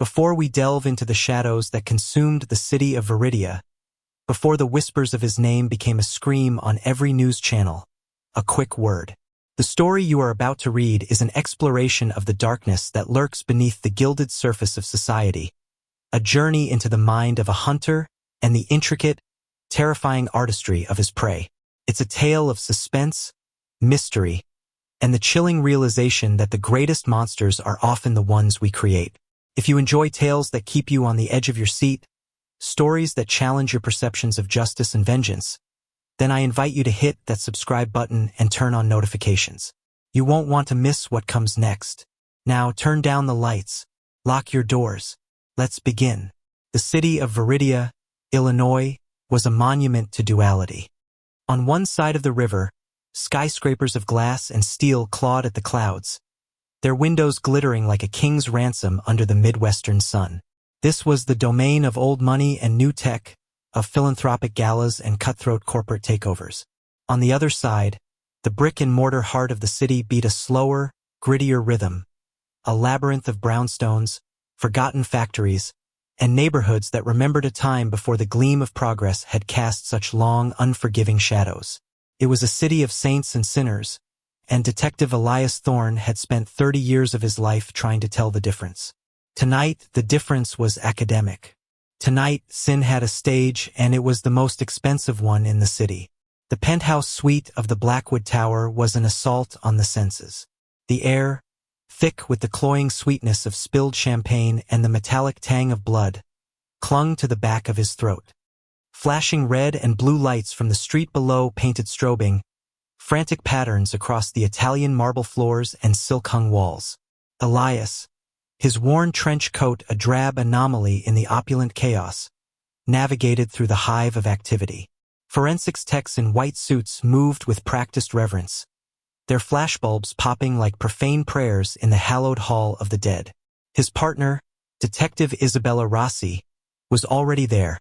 Before we delve into the shadows that consumed the city of Viridia, before the whispers of his name became a scream on every news channel, a quick word. The story you are about to read is an exploration of the darkness that lurks beneath the gilded surface of society, a journey into the mind of a hunter and the intricate, terrifying artistry of his prey. It's a tale of suspense, mystery, and the chilling realization that the greatest monsters are often the ones we create. If you enjoy tales that keep you on the edge of your seat, stories that challenge your perceptions of justice and vengeance, then I invite you to hit that subscribe button and turn on notifications. You won't want to miss what comes next. Now turn down the lights, lock your doors. Let's begin. The city of Viridia, Illinois, was a monument to duality. On one side of the river, skyscrapers of glass and steel clawed at the clouds, their windows glittering like a king's ransom under the Midwestern sun. This was the domain of old money and new tech, of philanthropic galas and cutthroat corporate takeovers. On the other side, the brick-and-mortar heart of the city beat a slower, grittier rhythm, a labyrinth of brownstones, forgotten factories, and neighborhoods that remembered a time before the gleam of progress had cast such long, unforgiving shadows. It was a city of saints and sinners, and Detective Elias Thorne had spent 30 years of his life trying to tell the difference. Tonight, the difference was academic. Tonight, sin had a stage, and it was the most expensive one in the city. The penthouse suite of the Blackwood Tower was an assault on the senses. The air, thick with the cloying sweetness of spilled champagne and the metallic tang of blood, clung to the back of his throat. Flashing red and blue lights from the street below painted strobing, frantic patterns across the Italian marble floors and silk-hung walls. Elias, his worn trench coat a drab anomaly in the opulent chaos, navigated through the hive of activity. Forensics techs in white suits moved with practiced reverence, their flashbulbs popping like profane prayers in the hallowed hall of the dead. His partner, Detective Isabella Rossi, was already there,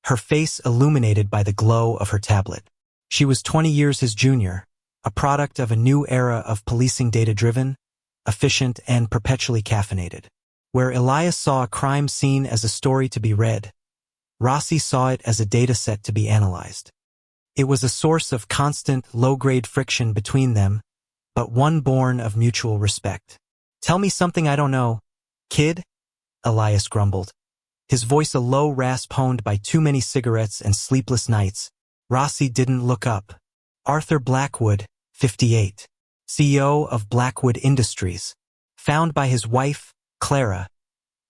her face illuminated by the glow of her tablet. She was 20 years his junior, a product of a new era of policing data-driven, efficient, and perpetually caffeinated. Where Elias saw a crime scene as a story to be read, Rossi saw it as a dataset to be analyzed. It was a source of constant, low-grade friction between them, but one born of mutual respect. "Tell me something I don't know, kid," Elias grumbled, his voice a low rasp honed by too many cigarettes and sleepless nights. Rossi didn't look up. Arthur Blackwood, 58, CEO of Blackwood Industries, found by his wife, Clara,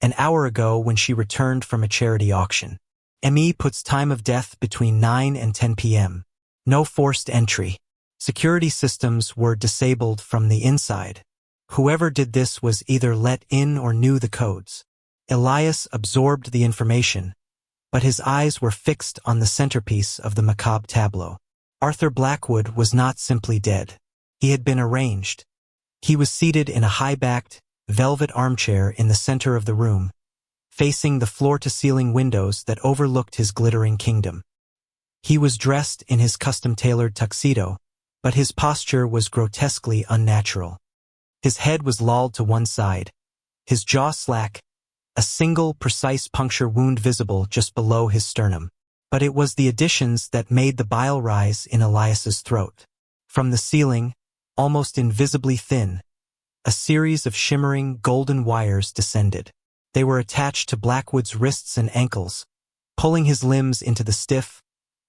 an hour ago when she returned from a charity auction. ME puts time of death between 9 and 10 p.m. No forced entry. Security systems were disabled from the inside. Whoever did this was either let in or knew the codes. Elias absorbed the information, but his eyes were fixed on the centerpiece of the macabre tableau. Arthur Blackwood was not simply dead. He had been arranged. He was seated in a high-backed, velvet armchair in the center of the room, facing the floor-to-ceiling windows that overlooked his glittering kingdom. He was dressed in his custom-tailored tuxedo, but his posture was grotesquely unnatural. His head was lolled to one side, his jaw slack, a single, precise puncture wound visible just below his sternum. But it was the additions that made the bile rise in Elias's throat. From the ceiling, almost invisibly thin, a series of shimmering, golden wires descended. They were attached to Blackwood's wrists and ankles, pulling his limbs into the stiff,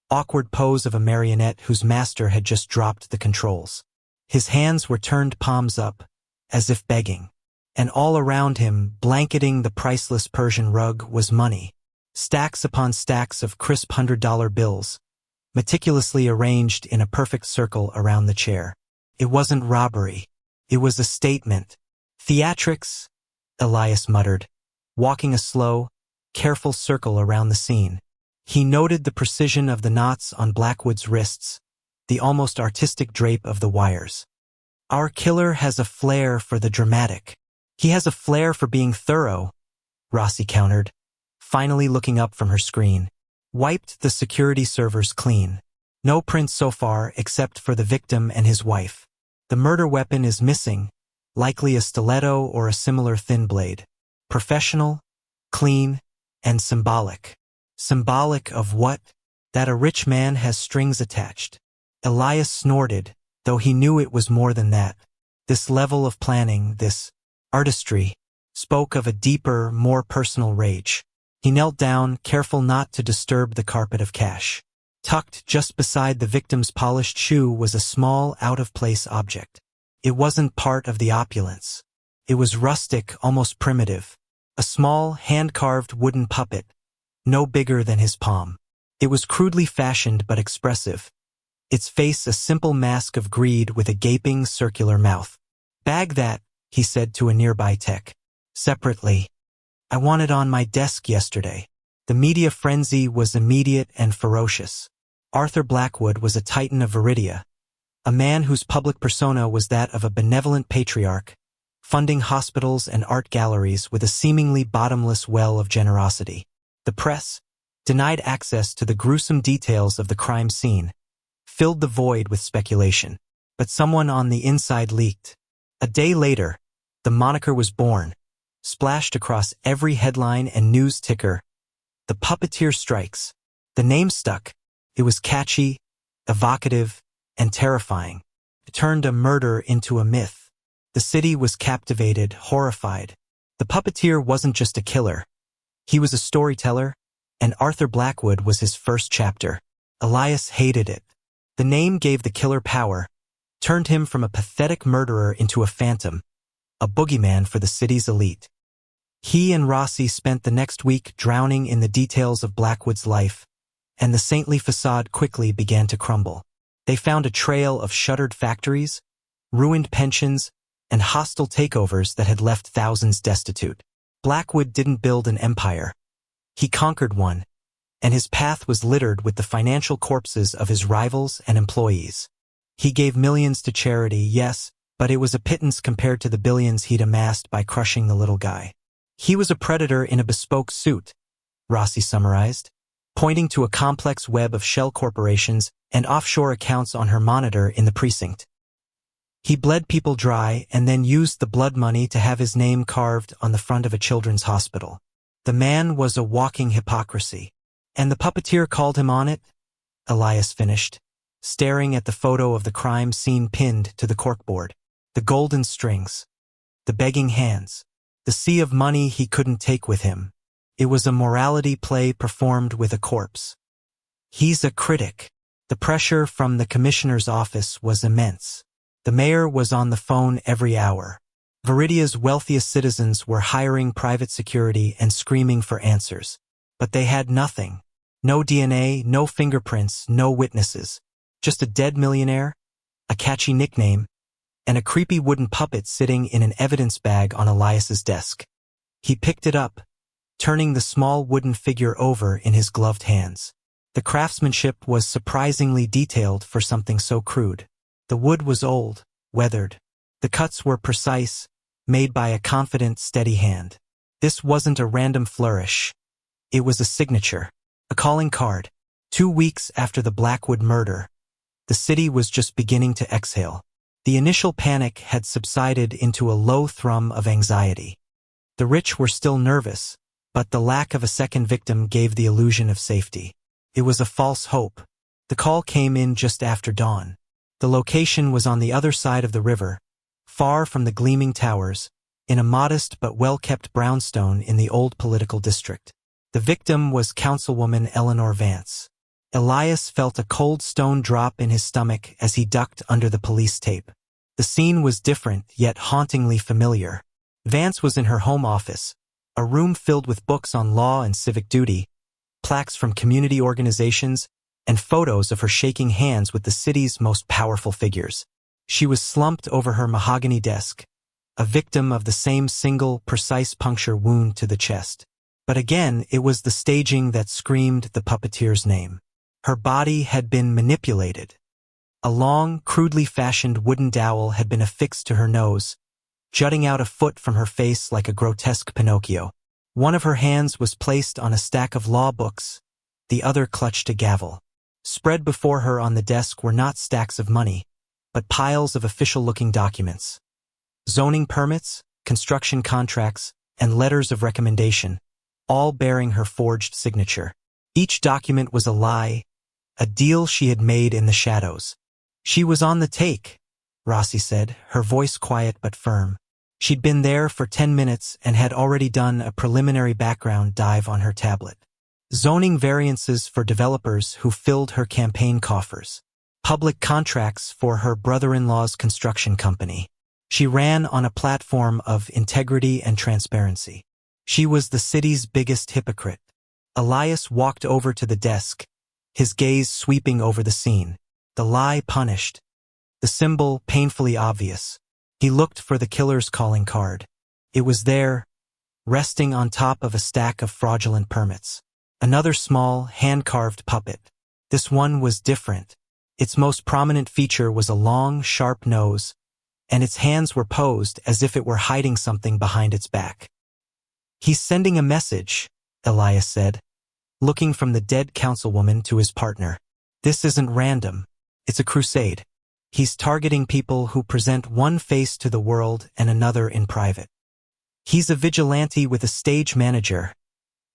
awkward pose of a marionette whose master had just dropped the controls. His hands were turned palms up, as if begging. And all around him, blanketing the priceless Persian rug, was money. Stacks upon stacks of crisp $100 bills, meticulously arranged in a perfect circle around the chair. It wasn't robbery. It was a statement. "Theatrics," Elias muttered, walking a slow, careful circle around the scene. He noted the precision of the knots on Blackwood's wrists, the almost artistic drape of the wires. "Our killer has a flair for the dramatic. He has a flair for being thorough," Rossi countered, finally looking up from her screen. "Wiped the security servers clean. No prints so far except for the victim and his wife. The murder weapon is missing, likely a stiletto or a similar thin blade. Professional, clean, and symbolic. Symbolic of what? That a rich man has strings attached. Elias snorted, though he knew it was more than that. This level of planning, this artistry, spoke of a deeper, more personal rage. He knelt down, careful not to disturb the carpet of cash. Tucked just beside the victim's polished shoe was a small, out-of-place object. It wasn't part of the opulence. It was rustic, almost primitive. A small, hand-carved wooden puppet, no bigger than his palm. It was crudely fashioned but expressive. Its face a simple mask of greed with a gaping, circular mouth. "Bag that," he said to a nearby tech. Separately, "I want it on my desk yesterday." The media frenzy was immediate and ferocious. Arthur Blackwood was a titan of Viridia, a man whose public persona was that of a benevolent patriarch, funding hospitals and art galleries with a seemingly bottomless well of generosity. The press, denied access to the gruesome details of the crime scene, filled the void with speculation. But someone on the inside leaked. A day later, the moniker was born, splashed across every headline and news ticker. The Puppeteer strikes. The name stuck. It was catchy, evocative, and terrifying. It turned a murder into a myth. The city was captivated, horrified. The Puppeteer wasn't just a killer. He was a storyteller, and Arthur Blackwood was his first chapter. Elias hated it. The name gave the killer power, turned him from a pathetic murderer into a phantom, a boogeyman for the city's elite. He and Rossi spent the next week drowning in the details of Blackwood's life, and the saintly facade quickly began to crumble. They found a trail of shuttered factories, ruined pensions, and hostile takeovers that had left thousands destitute. Blackwood didn't build an empire. He conquered one, and his path was littered with the financial corpses of his rivals and employees. He gave millions to charity, yes, but it was a pittance compared to the billions he'd amassed by crushing the little guy. He was a predator in a bespoke suit, Rossi summarized, pointing to a complex web of shell corporations and offshore accounts on her monitor in the precinct. He bled people dry and then used the blood money to have his name carved on the front of a children's hospital. The man was a walking hypocrisy. And the Puppeteer called him on it? Elias finished, staring at the photo of the crime scene pinned to the corkboard. The golden strings, the begging hands, the sea of money he couldn't take with him. It was a morality play performed with a corpse. He's a critic. The pressure from the commissioner's office was immense. The mayor was on the phone every hour. Viridia's wealthiest citizens were hiring private security and screaming for answers. But they had nothing. No DNA, no fingerprints, no witnesses. Just a dead millionaire, a catchy nickname, and a creepy wooden puppet sitting in an evidence bag on Elias's desk. He picked it up, turning the small wooden figure over in his gloved hands. The craftsmanship was surprisingly detailed for something so crude. The wood was old, weathered. The cuts were precise, made by a confident, steady hand. This wasn't a random flourish. It was a signature, a calling card. 2 weeks after the Blackwood murder, the city was just beginning to exhale. The initial panic had subsided into a low thrum of anxiety. The rich were still nervous, but the lack of a second victim gave the illusion of safety. It was a false hope. The call came in just after dawn. The location was on the other side of the river, far from the gleaming towers, in a modest but well-kept brownstone in the old political district. The victim was Councilwoman Eleanor Vance. Elias felt a cold stone drop in his stomach as he ducked under the police tape. The scene was different, yet hauntingly familiar. Vance was in her home office, a room filled with books on law and civic duty, plaques from community organizations, and photos of her shaking hands with the city's most powerful figures. She was slumped over her mahogany desk, a victim of the same single, precise puncture wound to the chest. But again, it was the staging that screamed the Puppeteer's name. Her body had been manipulated. A long, crudely fashioned wooden dowel had been affixed to her nose, jutting out a foot from her face like a grotesque Pinocchio. One of her hands was placed on a stack of law books, the other clutched a gavel. Spread before her on the desk were not stacks of money, but piles of official-looking documents. Zoning permits, construction contracts, and letters of recommendation, all bearing her forged signature. Each document was a lie, a deal she had made in the shadows. She was on the take, Rossi said, her voice quiet but firm. She'd been there for 10 minutes and had already done a preliminary background dive on her tablet. Zoning variances for developers who filled her campaign coffers. Public contracts for her brother-in-law's construction company. She ran on a platform of integrity and transparency. She was the city's biggest hypocrite. Elias walked over to the desk, his gaze sweeping over the scene. The lie punished. The symbol painfully obvious. He looked for the killer's calling card. It was there, resting on top of a stack of fraudulent permits. Another small, hand-carved puppet. This one was different. Its most prominent feature was a long, sharp nose, and its hands were posed as if it were hiding something behind its back. "He's sending a message," Elias said, looking from the dead councilwoman to his partner. "This isn't random. It's a crusade. He's targeting people who present one face to the world and another in private." "He's a vigilante with a stage manager,"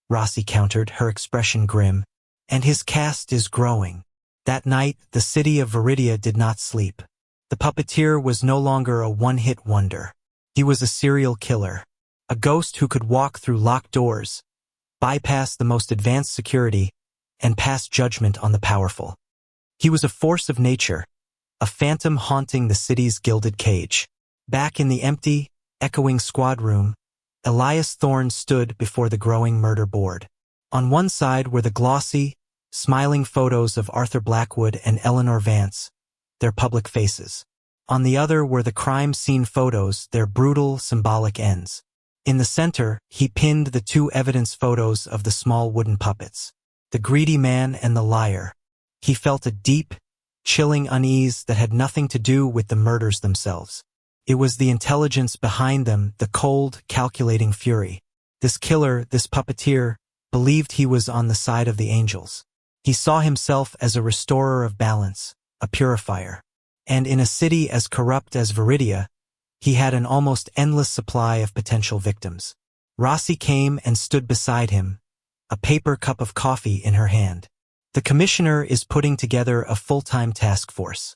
Rossi countered, her expression grim. "And his cast is growing." That night, the city of Viridia did not sleep. The puppeteer was no longer a one-hit wonder. He was a serial killer, a ghost who could walk through locked doors, bypass the most advanced security, and pass judgment on the powerful. He was a force of nature, a phantom haunting the city's gilded cage. Back in the empty, echoing squad room, Elias Thorne stood before the growing murder board. On one side were the glossy, smiling photos of Arthur Blackwood and Eleanor Vance, their public faces. On the other were the crime scene photos, their brutal, symbolic ends. In the center, he pinned the two evidence photos of the small wooden puppets, the greedy man and the liar. He felt a deep, chilling unease that had nothing to do with the murders themselves. It was the intelligence behind them, the cold, calculating fury. This killer, this puppeteer, believed he was on the side of the angels. He saw himself as a restorer of balance, a purifier. And in a city as corrupt as Viridia, he had an almost endless supply of potential victims. Rossi came and stood beside him, a paper cup of coffee in her hand. "The commissioner is putting together a full-time task force.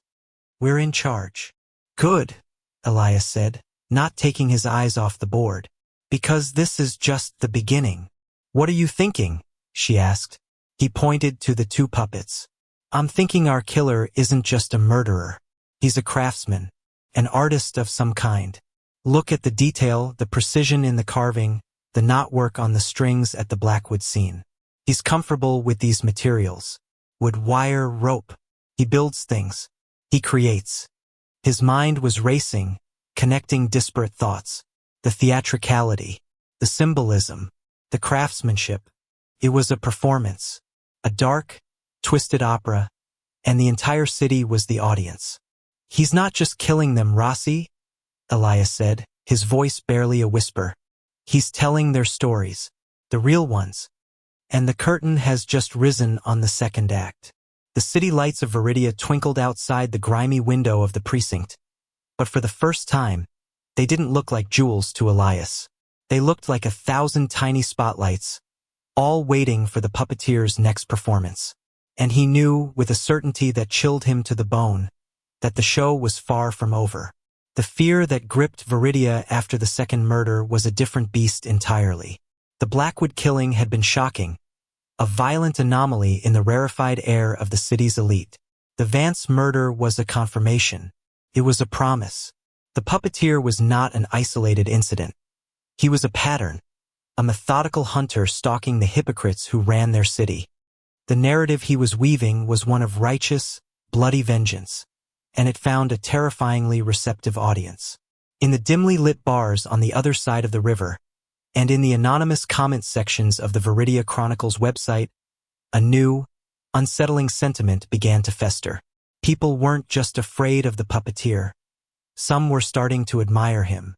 We're in charge." "Good," Elias said, not taking his eyes off the board. "Because this is just the beginning." "What are you thinking?" she asked. He pointed to the two puppets. "I'm thinking our killer isn't just a murderer. He's a craftsman, an artist of some kind. Look at the detail, the precision in the carving, the knotwork on the strings at the Blackwood scene. He's comfortable with these materials. Wood, wire, rope. He builds things. He creates." His mind was racing, connecting disparate thoughts. The theatricality, the symbolism, the craftsmanship. It was a performance, a dark, twisted opera, and the entire city was the audience. "He's not just killing them, Rossi," Elias said, his voice barely a whisper. "He's telling their stories, the real ones. And the curtain has just risen on the second act." The city lights of Viridia twinkled outside the grimy window of the precinct. But for the first time, they didn't look like jewels to Elias. They looked like 1,000 tiny spotlights, all waiting for the puppeteer's next performance. And he knew, with a certainty that chilled him to the bone, that the show was far from over. The fear that gripped Viridia after the second murder was a different beast entirely. The Blackwood killing had been shocking, a violent anomaly in the rarefied air of the city's elite. The Vance murder was a confirmation. It was a promise. The puppeteer was not an isolated incident. He was a pattern, a methodical hunter stalking the hypocrites who ran their city. The narrative he was weaving was one of righteous, bloody vengeance, and it found a terrifyingly receptive audience. In the dimly lit bars on the other side of the river, and in the anonymous comment sections of the Viridia Chronicle's website, a new, unsettling sentiment began to fester. People weren't just afraid of the puppeteer. Some were starting to admire him.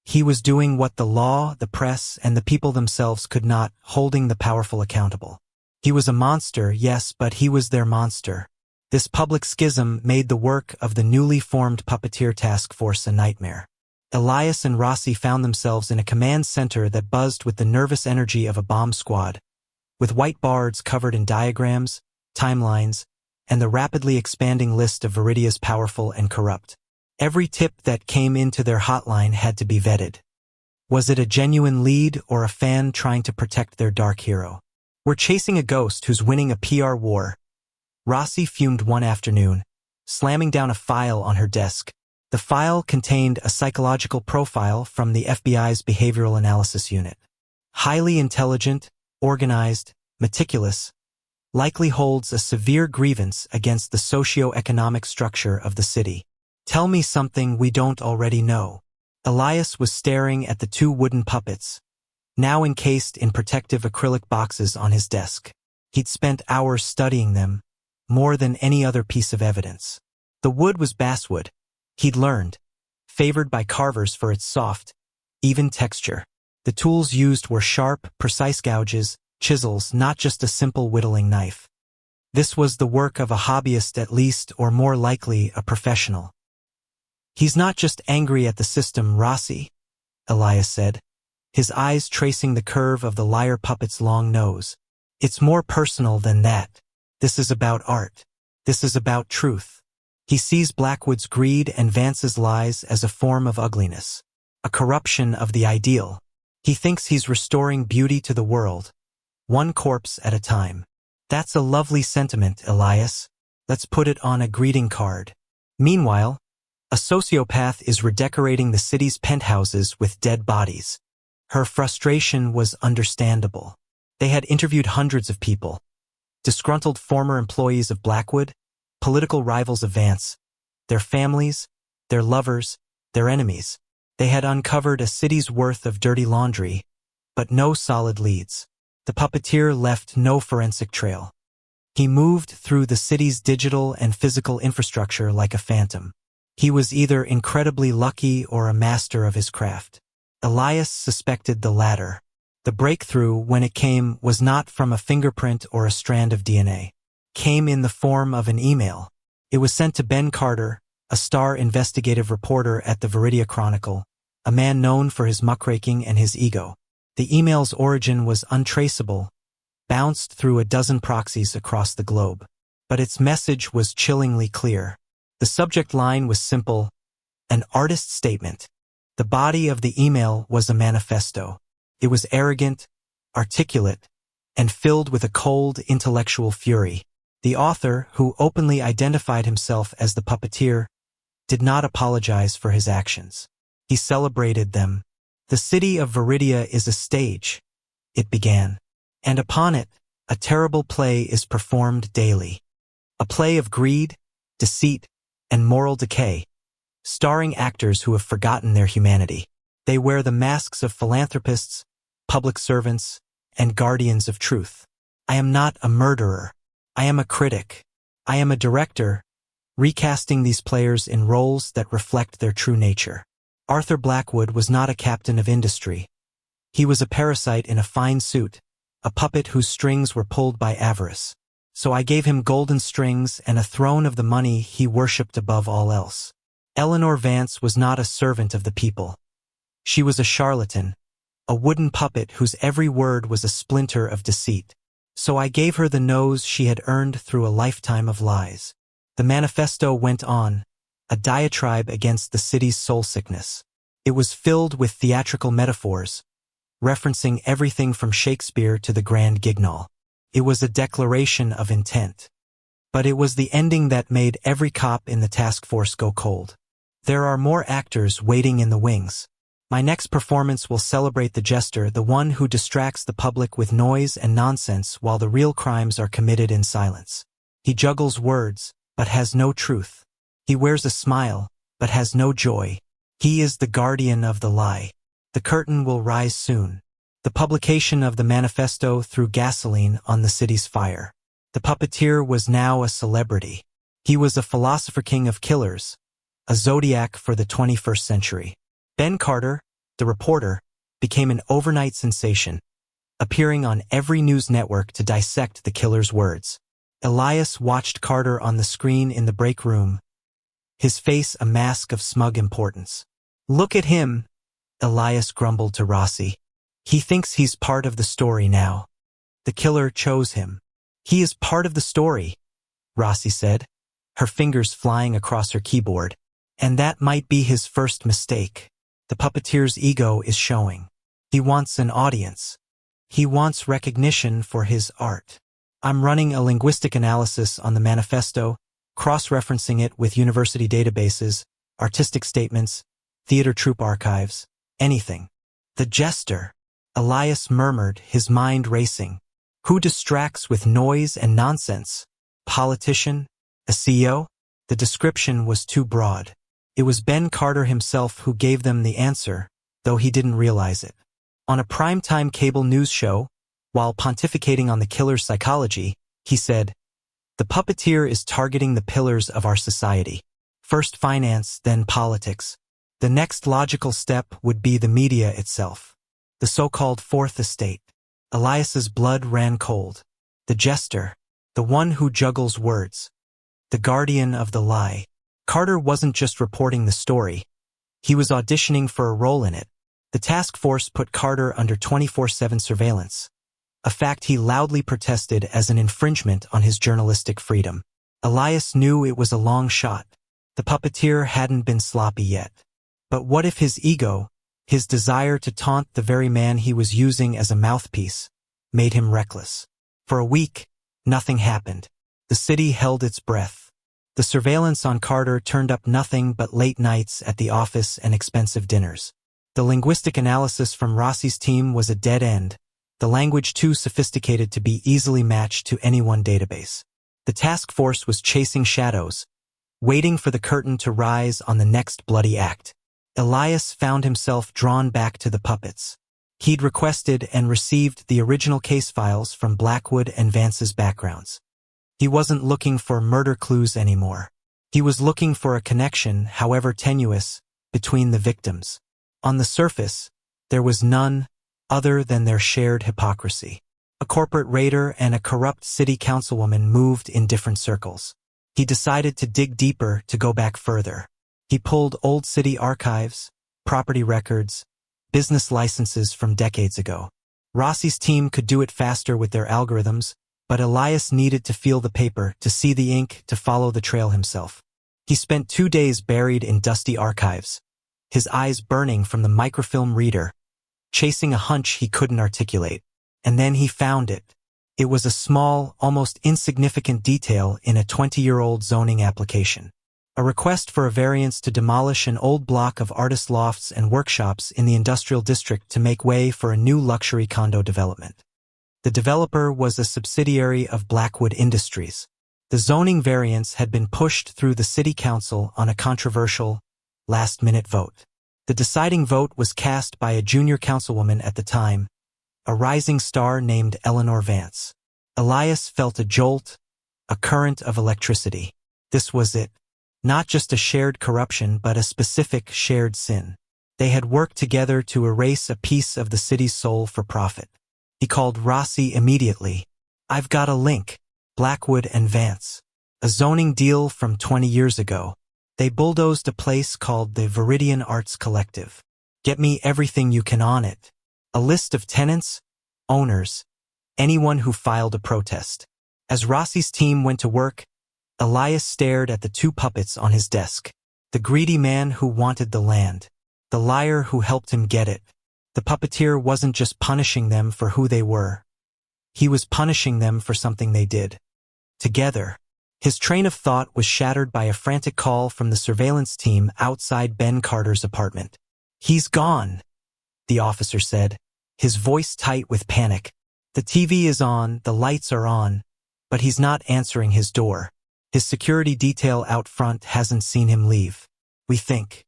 He was doing what the law, the press, and the people themselves could not, holding the powerful accountable. He was a monster, yes, but he was their monster. This public schism made the work of the newly formed Puppeteer Task Force a nightmare. Elias and Rossi found themselves in a command center that buzzed with the nervous energy of a bomb squad, with white boards covered in diagrams, timelines, and the rapidly expanding list of Viridia's powerful and corrupt. Every tip that came into their hotline had to be vetted. Was it a genuine lead or a fan trying to protect their dark hero? We're chasing a ghost who's winning a PR war. Rossi fumed one afternoon, slamming down a file on her desk. The file contained a psychological profile from the FBI's Behavioral Analysis Unit. Highly intelligent, organized, meticulous, likely holds a severe grievance against the socio-economic structure of the city. Tell me something we don't already know. Elias was staring at the two wooden puppets, now encased in protective acrylic boxes on his desk. He'd spent hours studying them, more than any other piece of evidence. The wood was basswood, he'd learned, favored by carvers for its soft, even texture. The tools used were sharp, precise gouges, chisels, not just a simple whittling knife. This was the work of a hobbyist at least, or more likely, a professional. He's not just angry at the system, Rossi, Elias said, his eyes tracing the curve of the liar puppet's long nose. It's more personal than that. This is about art. This is about truth. He sees Blackwood's greed and Vance's lies as a form of ugliness, a corruption of the ideal. He thinks he's restoring beauty to the world, one corpse at a time. That's a lovely sentiment, Elias. Let's put it on a greeting card. Meanwhile, a sociopath is redecorating the city's penthouses with dead bodies. Her frustration was understandable. They had interviewed hundreds of people, disgruntled former employees of Blackwood, political rivals of Vance, their families, their lovers, their enemies. They had uncovered a city's worth of dirty laundry, but no solid leads. The puppeteer left no forensic trail. He moved through the city's digital and physical infrastructure like a phantom. He was either incredibly lucky or a master of his craft. Elias suspected the latter. The breakthrough, when it came, was not from a fingerprint or a strand of DNA. Came in the form of an email. It was sent to Ben Carter, a star investigative reporter at the Viridia Chronicle, a man known for his muckraking and his ego. The email's origin was untraceable, bounced through a dozen proxies across the globe. But its message was chillingly clear. The subject line was simple, an artist's statement. The body of the email was a manifesto. It was arrogant, articulate, and filled with a cold, intellectual fury. The author, who openly identified himself as the puppeteer, did not apologize for his actions. He celebrated them. The city of Viridia is a stage, it began, and upon it, a terrible play is performed daily. A play of greed, deceit, and moral decay, starring actors who have forgotten their humanity. They wear the masks of philanthropists, public servants, and guardians of truth. I am not a murderer. I am a critic. I am a director, recasting these players in roles that reflect their true nature. Arthur Blackwood was not a captain of industry. He was a parasite in a fine suit, a puppet whose strings were pulled by avarice. So I gave him golden strings and a throne of the money he worshipped above all else. Eleanor Vance was not a servant of the people. She was a charlatan, a wooden puppet whose every word was a splinter of deceit. So I gave her the nose she had earned through a lifetime of lies. The manifesto went on, a diatribe against the city's soul sickness. It was filled with theatrical metaphors, referencing everything from Shakespeare to the Grand Guignol. It was a declaration of intent. But it was the ending that made every cop in the task force go cold. There are more actors waiting in the wings. My next performance will celebrate the jester, the one who distracts the public with noise and nonsense while the real crimes are committed in silence. He juggles words, but has no truth. He wears a smile, but has no joy. He is the guardian of the lie. The curtain will rise soon. The publication of the manifesto threw gasoline on the city's fire. The puppeteer was now a celebrity. He was a philosopher king of killers, a zodiac for the 21st century. Ben Carter, the reporter, became an overnight sensation, appearing on every news network to dissect the killer's words. Elias watched Carter on the screen in the break room, his face a mask of smug importance. Look at him, Elias grumbled to Rossi. He thinks he's part of the story now. The killer chose him. He is part of the story, Rossi said, her fingers flying across her keyboard. And that might be his first mistake. The puppeteer's ego is showing. He wants an audience. He wants recognition for his art. I'm running a linguistic analysis on the manifesto, cross-referencing it with university databases, artistic statements, theater troupe archives, anything. The jester, Elias murmured, his mind racing. Who distracts with noise and nonsense? Politician? A CEO? The description was too broad. It was Ben Carter himself who gave them the answer, though he didn't realize it. On a primetime cable news show, while pontificating on the killer's psychology, he said, "The puppeteer is targeting the pillars of our society. First finance, then politics. The next logical step would be the media itself. The so-called Fourth Estate." Elias's blood ran cold. The jester, the one who juggles words, the guardian of the lie. Carter wasn't just reporting the story. He was auditioning for a role in it. The task force put Carter under 24/7 surveillance, a fact he loudly protested as an infringement on his journalistic freedom. Elias knew it was a long shot. The puppeteer hadn't been sloppy yet. But what if his ego, his desire to taunt the very man he was using as a mouthpiece, made him reckless? For a week, nothing happened. The city held its breath. The surveillance on Carter turned up nothing but late nights at the office and expensive dinners. The linguistic analysis from Rossi's team was a dead end, the language too sophisticated to be easily matched to any one database. The task force was chasing shadows, waiting for the curtain to rise on the next bloody act. Elias found himself drawn back to the puppets. He'd requested and received the original case files from Blackwood and Vance's backgrounds. He wasn't looking for murder clues anymore. He was looking for a connection, however tenuous, between the victims. On the surface, there was none other than their shared hypocrisy. A corporate raider and a corrupt city councilwoman moved in different circles. He decided to dig deeper, to go back further. He pulled old city archives, property records, business licenses from decades ago. Rossi's team could do it faster with their algorithms, but Elias needed to feel the paper, to see the ink, to follow the trail himself. He spent 2 days buried in dusty archives, his eyes burning from the microfilm reader, chasing a hunch he couldn't articulate. And then he found it. It was a small, almost insignificant detail in a 20-year-old zoning application. A request for a variance to demolish an old block of artist lofts and workshops in the industrial district to make way for a new luxury condo development. The developer was a subsidiary of Blackwood Industries. The zoning variance had been pushed through the city council on a controversial, last-minute vote. The deciding vote was cast by a junior councilwoman at the time, a rising star named Eleanor Vance. Elias felt a jolt, a current of electricity. This was it. Not just a shared corruption, but a specific shared sin. They had worked together to erase a piece of the city's soul for profit. He called Rossi immediately. "I've got a link. Blackwood and Vance. A zoning deal from 20 years ago. They bulldozed a place called the Viridian Arts Collective. Get me everything you can on it. A list of tenants, owners, anyone who filed a protest." As Rossi's team went to work, Elias stared at the 2 puppets on his desk. The greedy man who wanted the land. The liar who helped him get it. The puppeteer wasn't just punishing them for who they were. He was punishing them for something they did. Together. His train of thought was shattered by a frantic call from the surveillance team outside Ben Carter's apartment. "He's gone," the officer said, his voice tight with panic. "The TV is on, the lights are on, but he's not answering his door. His security detail out front hasn't seen him leave. We think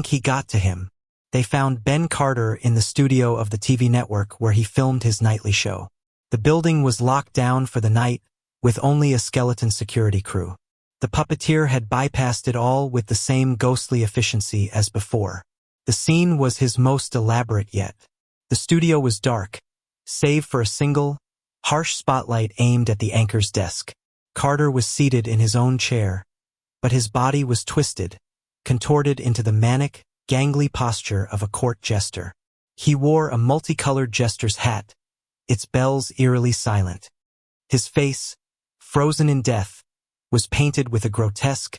he got to him." They found Ben Carter in the studio of the TV network where he filmed his nightly show. The building was locked down for the night, with only a skeleton security crew. The puppeteer had bypassed it all with the same ghostly efficiency as before. The scene was his most elaborate yet. The studio was dark, save for a single, harsh spotlight aimed at the anchor's desk. Carter was seated in his own chair, but his body was twisted, contorted into the manic, gangly posture of a court jester. He wore a multicolored jester's hat, its bells eerily silent. His face, frozen in death, was painted with a grotesque,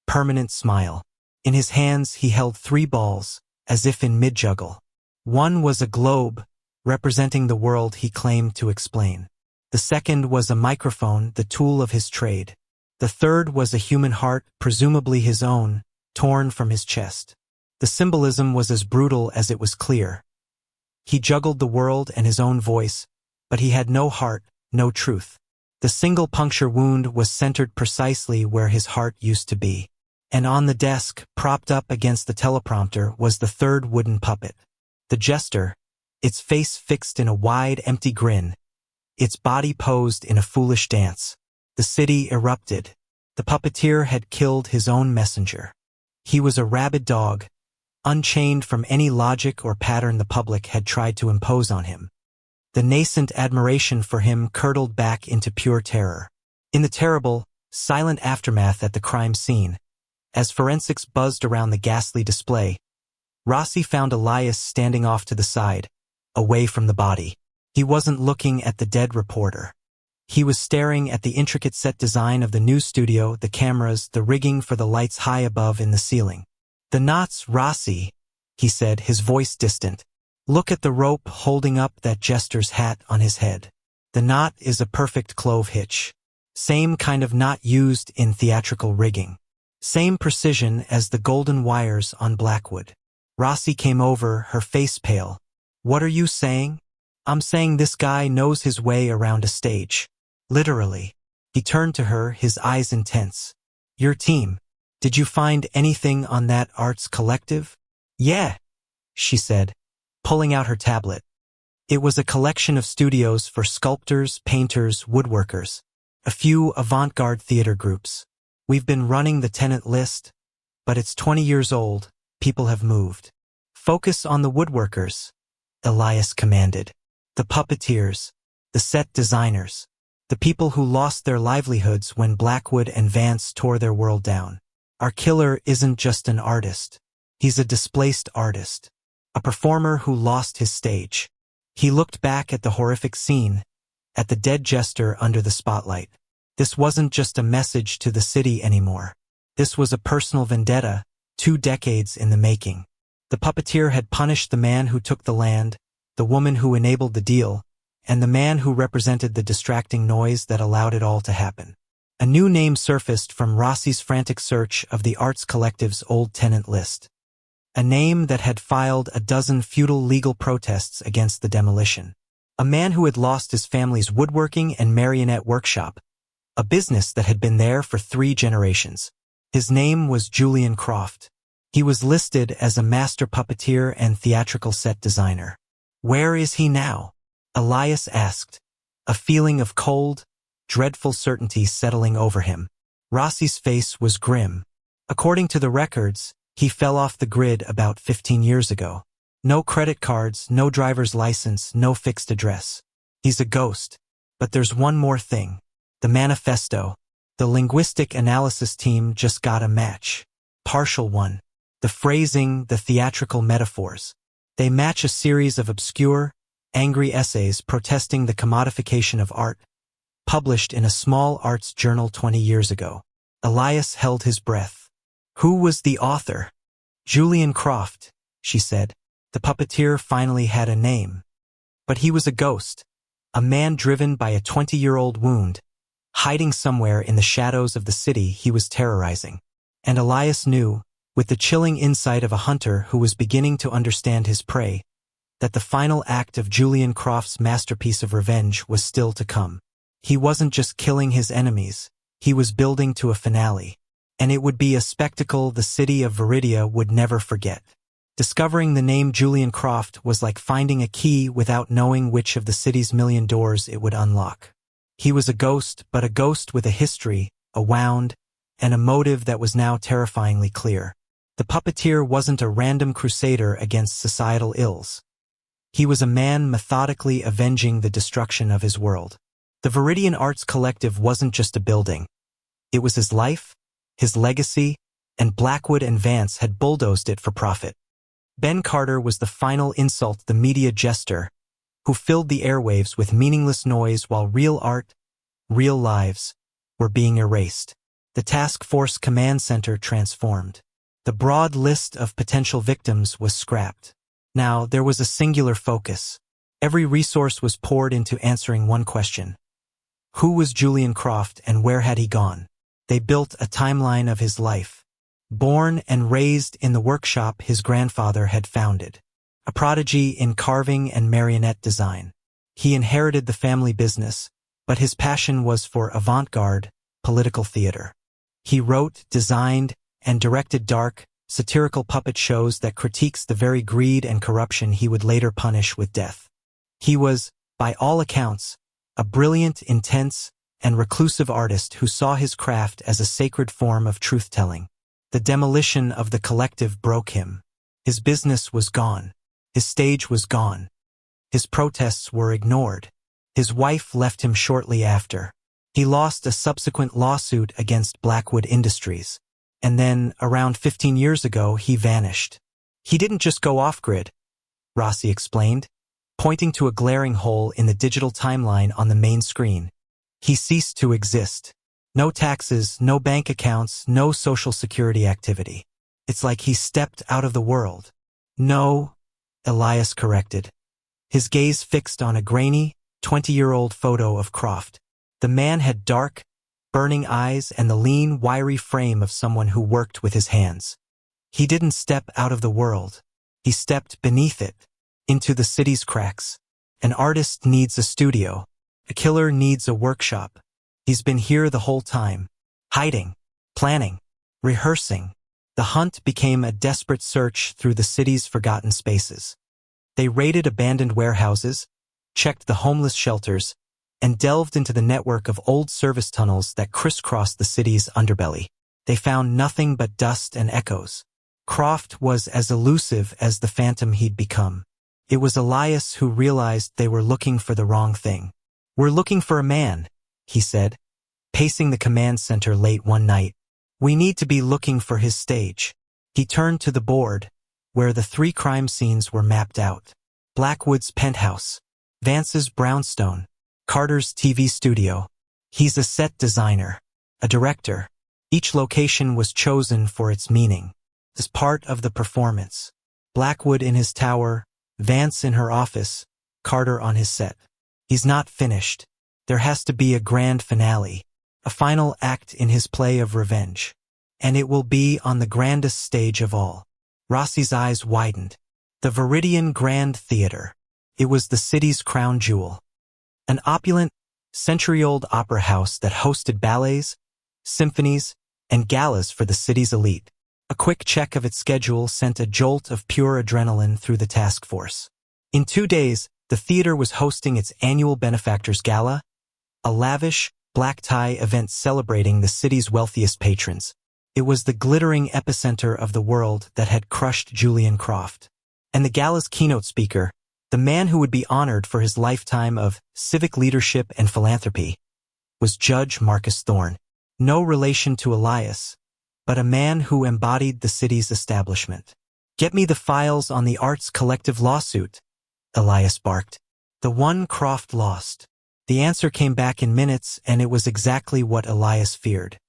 permanent smile. In his hands he held 3 balls, as if in mid-juggle. One was a globe, representing the world he claimed to explain. The second was a microphone, the tool of his trade. The third was a human heart, presumably his own, torn from his chest. The symbolism was as brutal as it was clear. He juggled the world and his own voice, but he had no heart, no truth. The single puncture wound was centered precisely where his heart used to be. And on the desk, propped up against the teleprompter, was the third wooden puppet. The jester, its face fixed in a wide, empty grin, its body posed in a foolish dance. The city erupted. The puppeteer had killed his own messenger. He was a rabid dog, unchained from any logic or pattern the public had tried to impose on him. The nascent admiration for him curdled back into pure terror. In the terrible, silent aftermath at the crime scene, as forensics buzzed around the ghastly display, Rossi found Elias standing off to the side, away from the body. He wasn't looking at the dead reporter. He was staring at the intricate set design of the news studio, the cameras, the rigging for the lights high above in the ceiling. "The knots, Rossi," he said, his voice distant. "Look at the rope holding up that jester's hat on his head. The knot is a perfect clove hitch. Same kind of knot used in theatrical rigging. Same precision as the golden wires on Blackwood." Rossi came over, her face pale. "What are you saying?" "I'm saying this guy knows his way around a stage. Literally." He turned to her, his eyes intense. "Your team. Did you find anything on that arts collective?" "Yeah," she said, pulling out her tablet. It was a collection of studios for sculptors, painters, woodworkers, a few avant-garde theater groups. "We've been running the tenant list, but it's 20 years old. People have moved." "Focus on the woodworkers," Elias commanded. "The puppeteers, the set designers, the people who lost their livelihoods when Blackwood and Vance tore their world down. Our killer isn't just an artist. He's a displaced artist, a performer who lost his stage." He looked back at the horrific scene, at the dead jester under the spotlight. This wasn't just a message to the city anymore. This was a personal vendetta, 2 decades in the making. The puppeteer had punished the man who took the land, the woman who enabled the deal, and the man who represented the distracting noise that allowed it all to happen. A new name surfaced from Rossi's frantic search of the arts collective's old tenant list. A name that had filed a dozen futile legal protests against the demolition. A man who had lost his family's woodworking and marionette workshop, a business that had been there for 3 generations. His name was Julian Croft. He was listed as a master puppeteer and theatrical set designer. "Where is he now?" Elias asked, a feeling of cold, dreadful certainty settling over him. Rossi's face was grim. According to the records, he fell off the grid about 15 years ago. No credit cards, no driver's license, no fixed address. He's a ghost. But there's one more thing. The manifesto. The linguistic analysis team just got a match. Partial one. The phrasing, the theatrical metaphors. They match a series of obscure, angry essays protesting the commodification of art, published in a small arts journal 20 years ago. Elias held his breath. Who was the author? "Julian Croft," she said. The puppeteer finally had a name. But he was a ghost, a man driven by a 20-year-old wound, hiding somewhere in the shadows of the city he was terrorizing. And Elias knew, with the chilling insight of a hunter who was beginning to understand his prey, that the final act of Julian Croft's masterpiece of revenge was still to come. He wasn't just killing his enemies, he was building to a finale. And it would be a spectacle the city of Viridia would never forget. Discovering the name Julian Croft was like finding a key without knowing which of the city's million doors it would unlock. He was a ghost, but a ghost with a history, a wound, and a motive that was now terrifyingly clear. The puppeteer wasn't a random crusader against societal ills. He was a man methodically avenging the destruction of his world. The Viridian Arts Collective wasn't just a building. It was his life, his legacy, and Blackwood and Vance had bulldozed it for profit. Ben Carter was the final insult, the media jester, who filled the airwaves with meaningless noise while real art, real lives, were being erased. The task force command center transformed. The broad list of potential victims was scrapped. Now there was a singular focus. Every resource was poured into answering one question. Who was Julian Croft and where had he gone? They built a timeline of his life. Born and raised in the workshop his grandfather had founded. A prodigy in carving and marionette design. He inherited the family business, but his passion was for avant-garde, political theater. He wrote, designed, and directed dark, satirical puppet shows that critiques the very greed and corruption he would later punish with death. He was, by all accounts, a brilliant, intense, and reclusive artist who saw his craft as a sacred form of truth-telling. The demolition of the collective broke him. His business was gone. His stage was gone. His protests were ignored. His wife left him shortly after. He lost a subsequent lawsuit against Blackwood Industries. And then, around 15 years ago, he vanished. He didn't just go off-grid, Rossi explained, pointing to a glaring hole in the digital timeline on the main screen. He ceased to exist. No taxes, no bank accounts, no social security activity. It's like he stepped out of the world. No, Elias corrected, his gaze fixed on a grainy, 20-year-old photo of Croft. The man had dark, burning eyes and the lean, wiry frame of someone who worked with his hands. He didn't step out of the world. He stepped beneath it, into the city's cracks. An artist needs a studio. A killer needs a workshop. He's been here the whole time, hiding, planning, rehearsing. The hunt became a desperate search through the city's forgotten spaces. They raided abandoned warehouses, checked the homeless shelters, and delved into the network of old service tunnels that crisscrossed the city's underbelly. They found nothing but dust and echoes. Croft was as elusive as the phantom he'd become. It was Elias who realized they were looking for the wrong thing. "We're looking for a man," he said, pacing the command center late one night. "We need to be looking for his stage." He turned to the board, where the 3 crime scenes were mapped out. Blackwood's penthouse, Vance's brownstone, Carter's TV studio. He's a set designer, a director. Each location was chosen for its meaning, as part of the performance. Blackwood in his tower, Vance in her office, Carter on his set. He's not finished. There has to be a grand finale, a final act in his play of revenge. And it will be on the grandest stage of all. Rossi's eyes widened. The Viridian Grand Theater. It was the city's crown jewel. An opulent, century-old opera house that hosted ballets, symphonies, and galas for the city's elite. A quick check of its schedule sent a jolt of pure adrenaline through the task force. In 2 days, the theater was hosting its annual Benefactors Gala, a lavish, black-tie event celebrating the city's wealthiest patrons. It was the glittering epicenter of the world that had crushed Julian Croft. And the gala's keynote speaker, the man who would be honored for his lifetime of civic leadership and philanthropy, was Judge Marcus Thorne. No relation to Elias, but a man who embodied the city's establishment. "Get me the files on the Arts Collective lawsuit," Elias barked. "The one Croft lost." The answer came back in minutes, and it was exactly what Elias feared.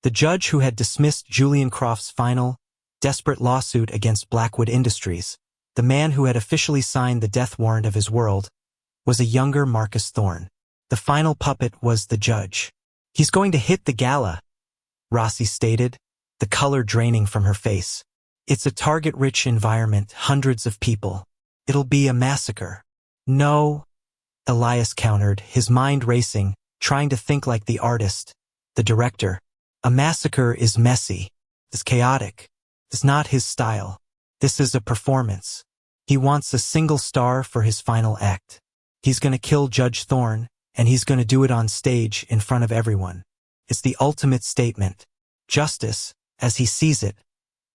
The judge who had dismissed Julian Croft's final, desperate lawsuit against Blackwood Industries, the man who had officially signed the death warrant of his world, was a younger Marcus Thorne. The final puppet was the judge. "He's going to hit the gala," Rossi stated, the color draining from her face. "It's a target-rich environment, hundreds of people. It'll be a massacre." "No," Elias countered, his mind racing, trying to think like the artist, the director. "A massacre is messy, is chaotic. It's not his style. This is a performance. He wants a single star for his final act. He's going to kill Judge Thorne, and he's going to do it on stage in front of everyone. It's the ultimate statement. Justice, as he sees it,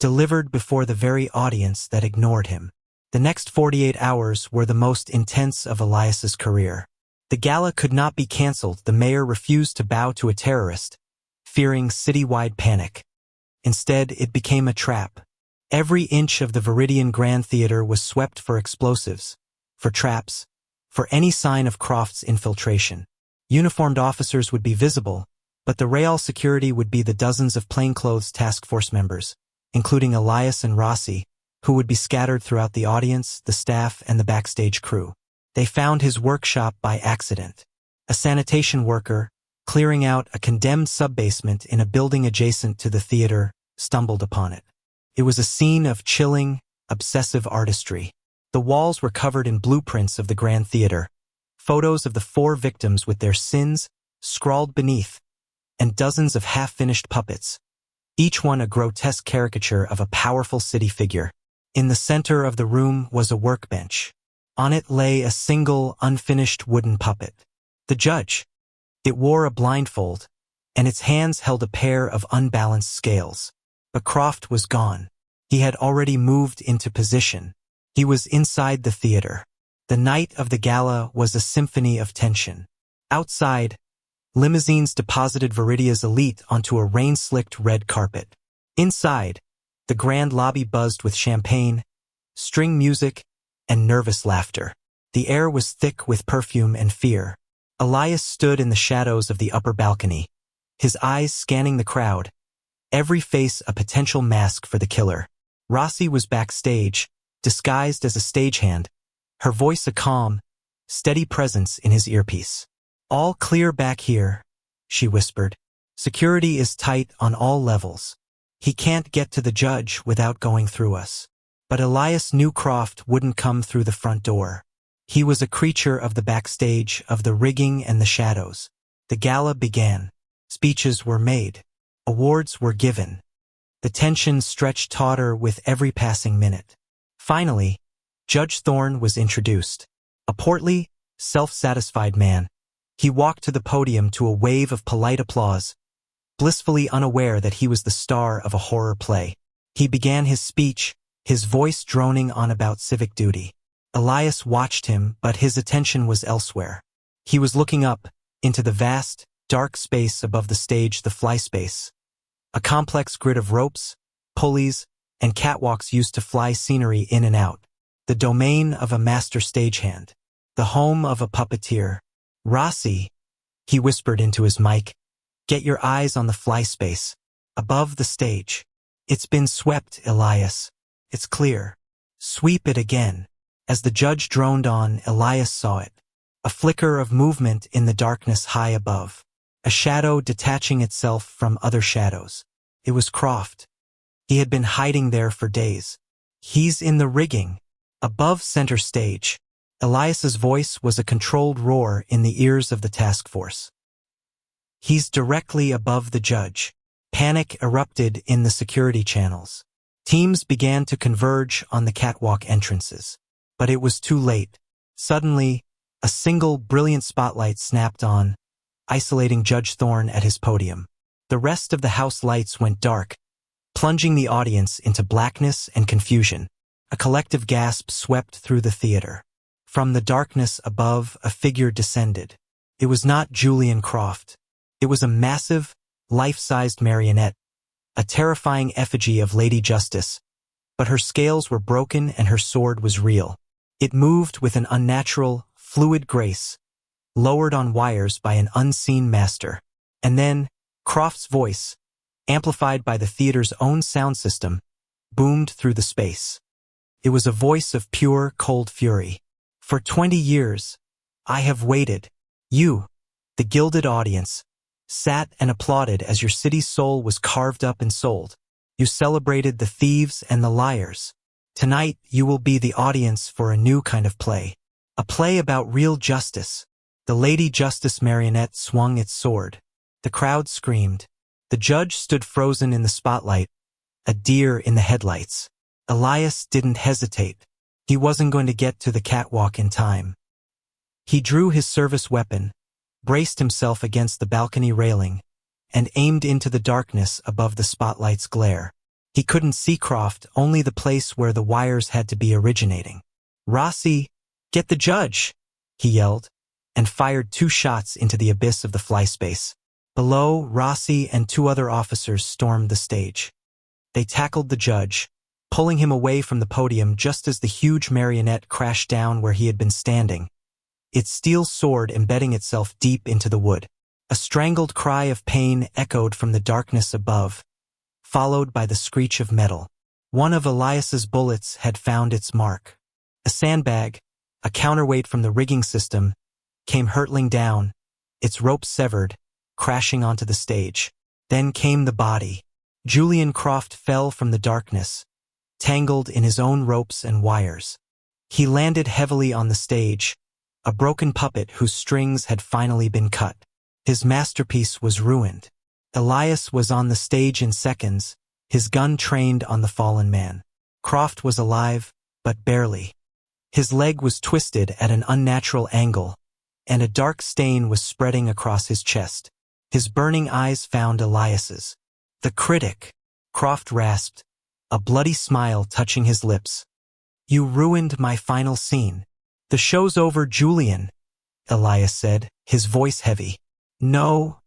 delivered before the very audience that ignored him." The next 48 hours were the most intense of Elias's career. The gala could not be canceled. The mayor refused to bow to a terrorist, fearing citywide panic. Instead, it became a trap. Every inch of the Viridian Grand Theater was swept for explosives, for traps, for any sign of Croft's infiltration. Uniformed officers would be visible, but the Real security would be the dozens of plainclothes task force members, including Elias and Rossi, who would be scattered throughout the audience, the staff, and the backstage crew. They found his workshop by accident. A sanitation worker, clearing out a condemned sub-basement in a building adjacent to the theater, stumbled upon it. It was a scene of chilling, obsessive artistry. The walls were covered in blueprints of the Grand Theater, photos of the 4 victims with their sins scrawled beneath, and dozens of half-finished puppets, each one a grotesque caricature of a powerful city figure. In the center of the room was a workbench. On it lay a single, unfinished wooden puppet. The judge. It wore a blindfold, and its hands held a pair of unbalanced scales. But Croft was gone. He had already moved into position. He was inside the theater. The night of the gala was a symphony of tension. Outside, limousines deposited Viridia's elite onto a rain-slicked red carpet. Inside, the grand lobby buzzed with champagne, string music, and nervous laughter. The air was thick with perfume and fear. Elias stood in the shadows of the upper balcony, his eyes scanning the crowd, every face a potential mask for the killer. Rossi was backstage, disguised as a stagehand, her voice a calm, steady presence in his earpiece. "All clear back here," she whispered. "Security is tight on all levels. He can't get to the judge without going through us." But Elias knew Croft wouldn't come through the front door. He was a creature of the backstage, of the rigging and the shadows. The gala began. Speeches were made. Awards were given. The tension stretched tauter with every passing minute. Finally, Judge Thorne was introduced. A portly, self-satisfied man, he walked to the podium to a wave of polite applause, blissfully unaware that he was the star of a horror play. He began his speech, his voice droning on about civic duty. Elias watched him, but his attention was elsewhere. He was looking up, into the vast, dark space above the stage, the fly space. A complex grid of ropes, pulleys, and catwalks used to fly scenery in and out. The domain of a master stagehand. The home of a puppeteer. "Rossi," he whispered into his mic, "get your eyes on the fly space. Above the stage. It's been swept, Elias. It's clear. Sweep it again." As the judge droned on, Elias saw it. A flicker of movement in the darkness high above. A shadow detaching itself from other shadows. It was Croft. He had been hiding there for days. "He's in the rigging." Above center stage, Elias's voice was a controlled roar in the ears of the task force. "He's directly above the judge." Panic erupted in the security channels. Teams began to converge on the catwalk entrances. But it was too late. Suddenly, a single brilliant spotlight snapped on, isolating Judge Thorne at his podium. The rest of the house lights went dark, plunging the audience into blackness and confusion. A collective gasp swept through the theater. From the darkness above, a figure descended. It was not Julian Croft. It was a massive, life-sized marionette, a terrifying effigy of Lady Justice, but her scales were broken and her sword was real. It moved with an unnatural, fluid grace, lowered on wires by an unseen master. And then, Croft's voice, amplified by the theater's own sound system, boomed through the space. It was a voice of pure, cold fury. "For 20 years, I have waited. You, the gilded audience, sat and applauded as your city's soul was carved up and sold. You celebrated the thieves and the liars. Tonight, you will be the audience for a new kind of play. A play about real justice." The Lady Justice marionette swung its sword. The crowd screamed. The judge stood frozen in the spotlight, a deer in the headlights. Elias didn't hesitate. He wasn't going to get to the catwalk in time. He drew his service weapon, braced himself against the balcony railing, and aimed into the darkness above the spotlight's glare. He couldn't see Croft, only the place where the wires had to be originating. "Rossi, get the judge!" he yelled, and fired 2 shots into the abyss of the fly space. Below, Rossi and 2 other officers stormed the stage. They tackled the judge, pulling him away from the podium just as the huge marionette crashed down where he had been standing, its steel sword embedding itself deep into the wood. A strangled cry of pain echoed from the darkness above, followed by the screech of metal. One of Elias's bullets had found its mark. A sandbag, a counterweight from the rigging system, came hurtling down, its rope severed, crashing onto the stage. Then came the body. Julian Croft fell from the darkness, tangled in his own ropes and wires. He landed heavily on the stage, a broken puppet whose strings had finally been cut. His masterpiece was ruined. Elias was on the stage in seconds, his gun trained on the fallen man. Croft was alive, but barely. His leg was twisted at an unnatural angle, and a dark stain was spreading across his chest. His burning eyes found Elias's. "The critic," Croft rasped, a bloody smile touching his lips. "You ruined my final scene." "The show's over, Julian," Elias said, his voice heavy. "No,"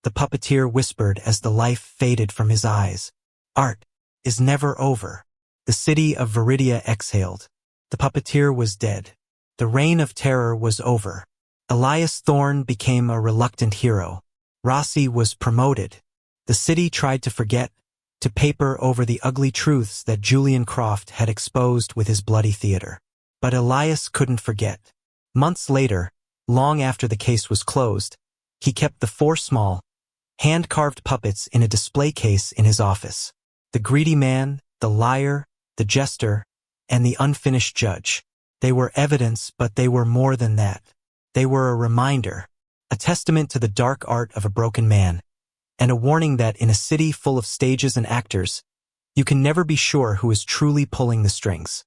the puppeteer whispered as the life faded from his eyes. "Art is never over." The city of Viridia exhaled. The puppeteer was dead. The reign of terror was over. Elias Thorne became a reluctant hero. Rossi was promoted. The city tried to forget, to paper over the ugly truths that Julian Croft had exposed with his bloody theater. But Elias couldn't forget. Months later, long after the case was closed, he kept the 4 small, hand-carved puppets in a display case in his office. The greedy man, the liar, the jester, and the unfinished judge. They were evidence, but they were more than that. They were a reminder, a testament to the dark art of a broken man, and a warning that in a city full of stages and actors, you can never be sure who is truly pulling the strings.